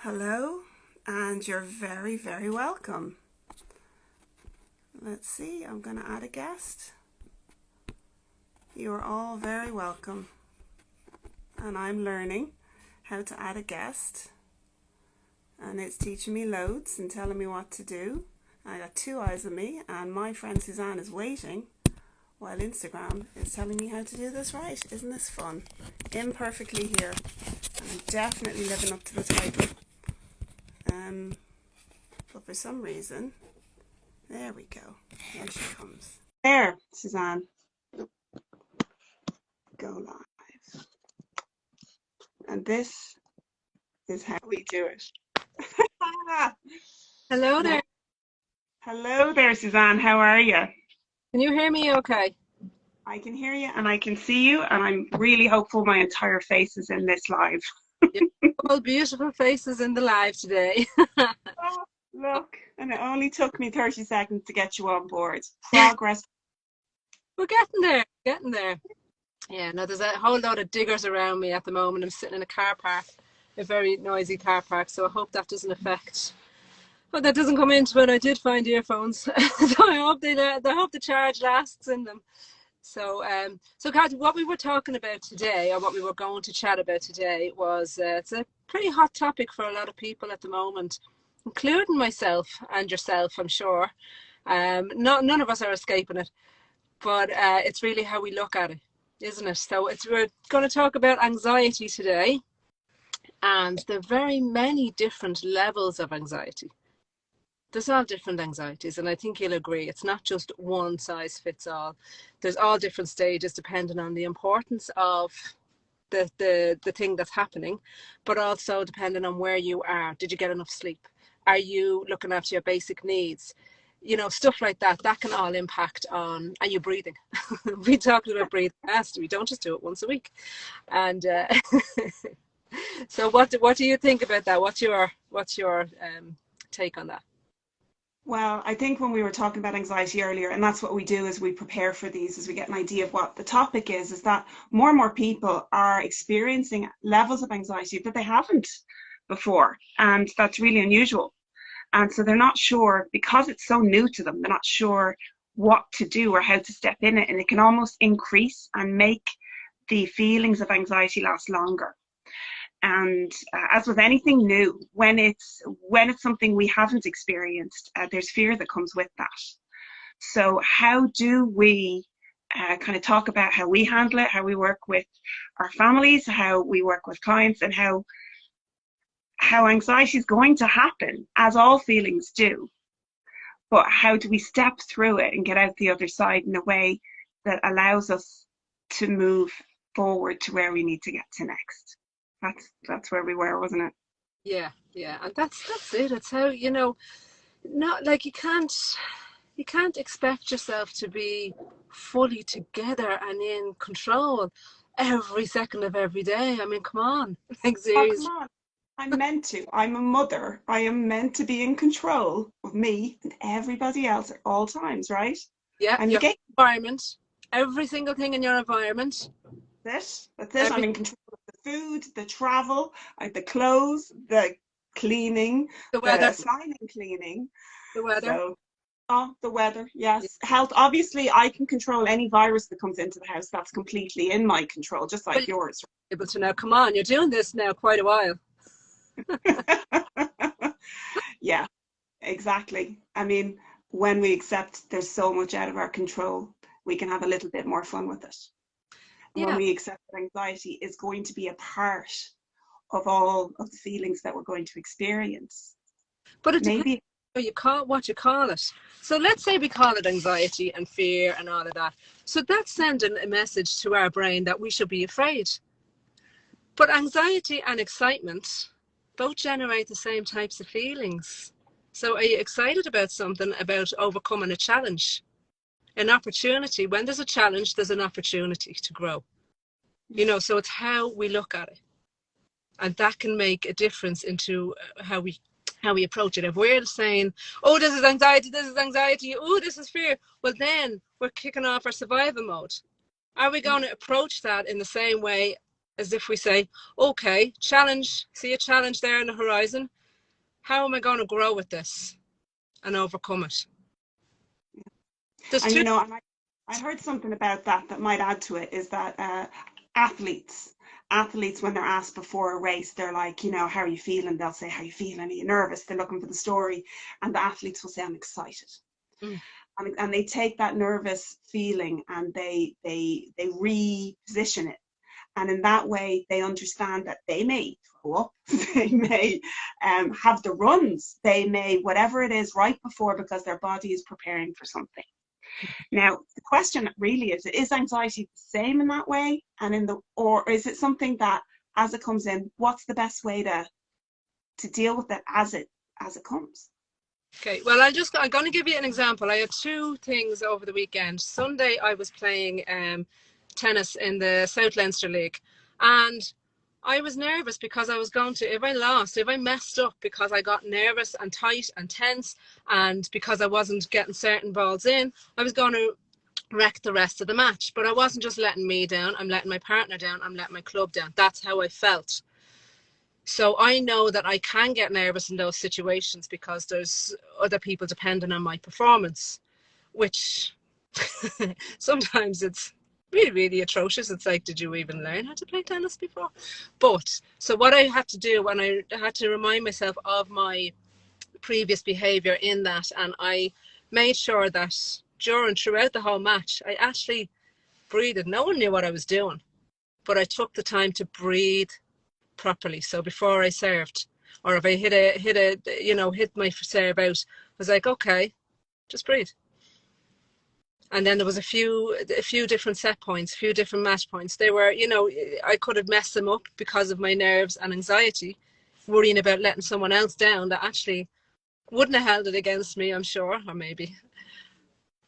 Hello, and you're very, very welcome. Let's see, I'm going to add a guest. You're all very welcome. And I'm learning how to add a guest. And it's teaching me loads and telling me what to do. I got two eyes on me, and my friend Suzanne is waiting while Instagram is telling me how to do this right. Isn't this fun? Imperfectly here. And I'm definitely living up to the title. But for some reason, there we go. Here she comes. There, Suzanne. Go live. And this is how we do it. Hello there. Hello there, Suzanne. How are you? Can you hear me okay? I can hear you and I can see you, and I'm really hopeful my entire face is in this live. All beautiful faces in the live today. Oh, look, and it only took me 30 seconds to get you on board. Progress. We're getting there. Yeah, no, there's a whole lot of diggers around me at the moment. I'm sitting in a car park, a very noisy car park, so I hope that doesn't affect. But that doesn't come into it. I did find earphones, so I hope the charge lasts in them. So, Kat, what we were talking about today, or what we were going to chat about today, was it's a pretty hot topic for a lot of people at the moment, including myself and yourself, I'm sure. None of us are escaping it, but it's really how we look at it, isn't it? So we're going to talk about anxiety today, and the very many different levels of anxiety. There's all different anxieties, and I think you'll agree it's not just one size fits all. There's all different stages depending on the importance of the thing that's happening, but also depending on where you are. Did you get enough sleep? Are you looking after your basic needs? You know, stuff like that. That can all impact on. Are you breathing? We talked about breathing last. We don't just do it once a week. And so, what do you think about that? What's your take on that? Well, I think when we were talking about anxiety earlier, and that's what we do as we prepare for these, as we get an idea of what the topic is that more and more people are experiencing levels of anxiety that they haven't before. And that's really unusual. And so they're not sure, because it's so new to them, they're not sure what to do or how to step in it. And it can almost increase and make the feelings of anxiety last longer. And as with anything new, when it's something we haven't experienced, there's fear that comes with that. So how do we kind of talk about how we handle it, how we work with our families, how we work with clients, and how anxiety is going to happen, as all feelings do. But how do we step through it and get out the other side in a way that allows us to move forward to where we need to get to next? That's where we were, wasn't it? Yeah, and that's it. It's how, not like you can't expect yourself to be fully together and in control every second of every day. I mean, come on, like Oh, seriously. come on. I'm meant to. I'm a mother. I am meant to be in control of me and everybody else at all times, right? Yeah, I'm the your gate. environment, every single thing in your environment. That's it. I'm Every in control of the food, the travel, the clothes, the cleaning, the the weather, assigning cleaning. the weather. So, oh, the weather, Yeah, yes. Health, obviously, I can control any virus that comes into the house. That's completely in my control, just but like yours. you're able to now. Come on, you're doing this now quite a while. Yeah, exactly. I mean, when we accept there's so much out of our control, we can have a little bit more fun with it. And when Yeah, we accept that anxiety is going to be a part of all of the feelings that we're going to experience, but it depends maybe. what you call it. So let's say we call it anxiety and fear and all of that. So that's sending a message to our brain that we should be afraid. But anxiety and excitement both generate the same types of feelings. So are you excited about something, about overcoming a challenge, an opportunity? When there's a challenge, there's an opportunity to grow. So it's how we look at it. And that can make a difference into how we approach it. If we're saying, oh, this is anxiety, oh, this is fear, well, then we're kicking off our survival mode. Are we going to approach that in the same way as if we say, okay, challenge, see a challenge there on the horizon? how am I going to grow with this and overcome it? There's And two. and I heard something about that might add to it is that athletes, athletes, when they're asked before a race, they're like, how are you feeling? They'll say, how are you feeling? Are you nervous? They're looking for the story. And the athletes will say, I'm excited. Mm, And they take that nervous feeling and they reposition it. And in that way, they understand that they may throw up, they may have the runs, they may whatever it is right before, because their body is preparing for something. Now, the question really is anxiety the same in that way? Or is it something that as it comes in, what's the best way to deal with it as it comes? Okay, well, I'm going to give you an example. I had two things over the weekend. Sunday, I was playing tennis in the South Leinster League, and I was nervous because I was going to, if I lost, if I messed up because I got nervous and tight and tense, and because I wasn't getting certain balls in, I was going to wreck the rest of the match. But I wasn't just letting me down, I'm letting my partner down, I'm letting my club down. That's how I felt. So I know that I can get nervous in those situations because there's other people depending on my performance, which sometimes it's really, really atrocious. It's like, did you even learn how to play tennis before? But so what I had to do when I had to remind myself of my previous behavior in that, and I made sure that throughout the whole match, I actually breathed. No one knew what I was doing, but I took the time to breathe properly. So before I served, or if I hit my serve out, I was like, okay, just breathe. And then there was a few different set points, a few different match points. They were, I could have messed them up because of my nerves and anxiety, worrying about letting someone else down that actually wouldn't have held it against me, I'm sure, or maybe.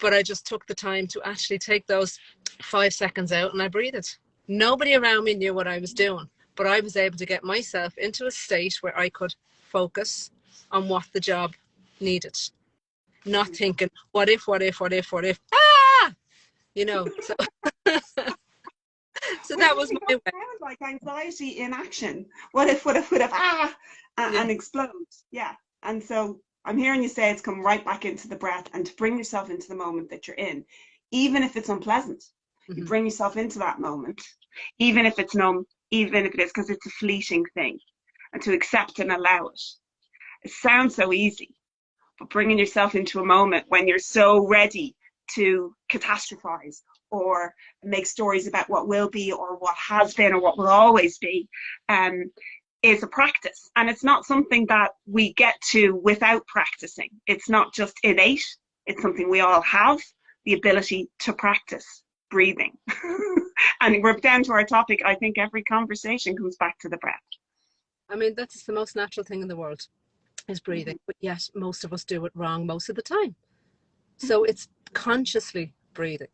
But I just took the time to actually take those 5 seconds out and I breathed. Nobody around me knew what I was doing, but I was able to get myself into a state where I could focus on what the job needed. Not thinking, what if, ah! So, so Which that was really my does way. sound like anxiety in action. What if, Yeah. and explode. Yeah. And so I'm hearing you say it's come right back into the breath and to bring yourself into the moment that you're in, even if it's unpleasant. You Mm-hmm. bring yourself into that moment, even if it's numb, even if it is, because it's a fleeting thing, and to accept and allow it. It sounds so easy, but bringing yourself into a moment when you're so ready to catastrophize or make stories about what will be or what has been or what will always be is a practice. And it's not something that we get to without practicing. It's not just innate, it's something we all have the ability to practice breathing. And we're down to our topic. I think every conversation comes back to the breath. I mean, that's the most natural thing in the world is breathing, but yet most of us do it wrong most of the time. So it's consciously breathing.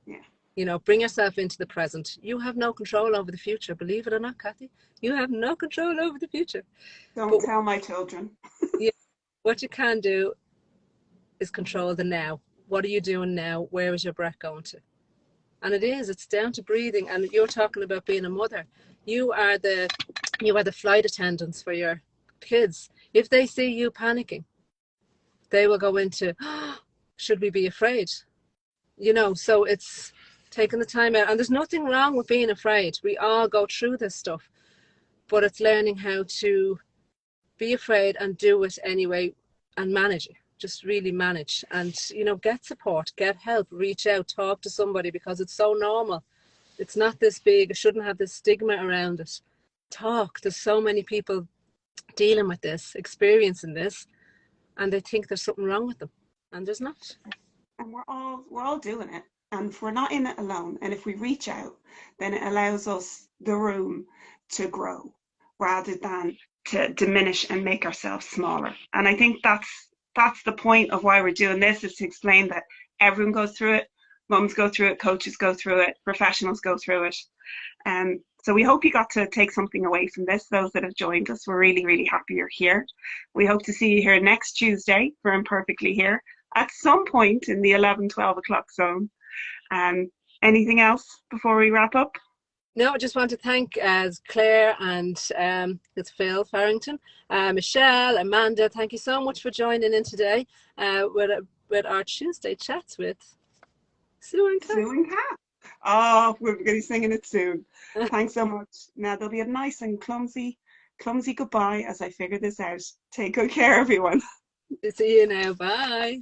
Yeah. Bring yourself into the present. You have no control over the future, believe it or not, Kathy. You have no control over the future. Don't But tell my children. yeah, what you can do is control the now. What are you doing now? Where is your breath going to? And it's down to breathing. And you're talking about being a mother. You are the flight attendants for your kids. If they see you panicking, they will go into, oh, should we be afraid? So it's taking the time out. And there's nothing wrong with being afraid. We all go through this stuff, but it's learning how to be afraid and do it anyway and manage it. Just really manage and, get support, get help, reach out, talk to somebody because it's so normal. It's not this big. It shouldn't have this stigma around it. Talk. There's so many people dealing with this, experiencing this, and they think there's something wrong with them. And there's not. And we're all doing it, and if we're not in it alone, and if we reach out, then it allows us the room to grow rather than to diminish and make ourselves smaller. And I think that's the point of why we're doing this, is to explain that everyone goes through it. Mums go through it, coaches go through it, professionals go through it. So we hope you got to take something away from this. Those that have joined us, we're really, really happy you're here. We hope to see you here next Tuesday for Imperfectly Here at some point in the 11, 12 o'clock zone. Anything else before we wrap up? No, I just want to thank Claire and it's Phil Farrington, Michelle, Amanda. Thank you so much for joining in today with our Tuesday chats with Sue and Sue and Kat. Oh, we're going to be singing it soon. Kath. Thanks so much. Now there'll be a nice and clumsy goodbye as I figure this out. Take good care, everyone. See you now. Bye.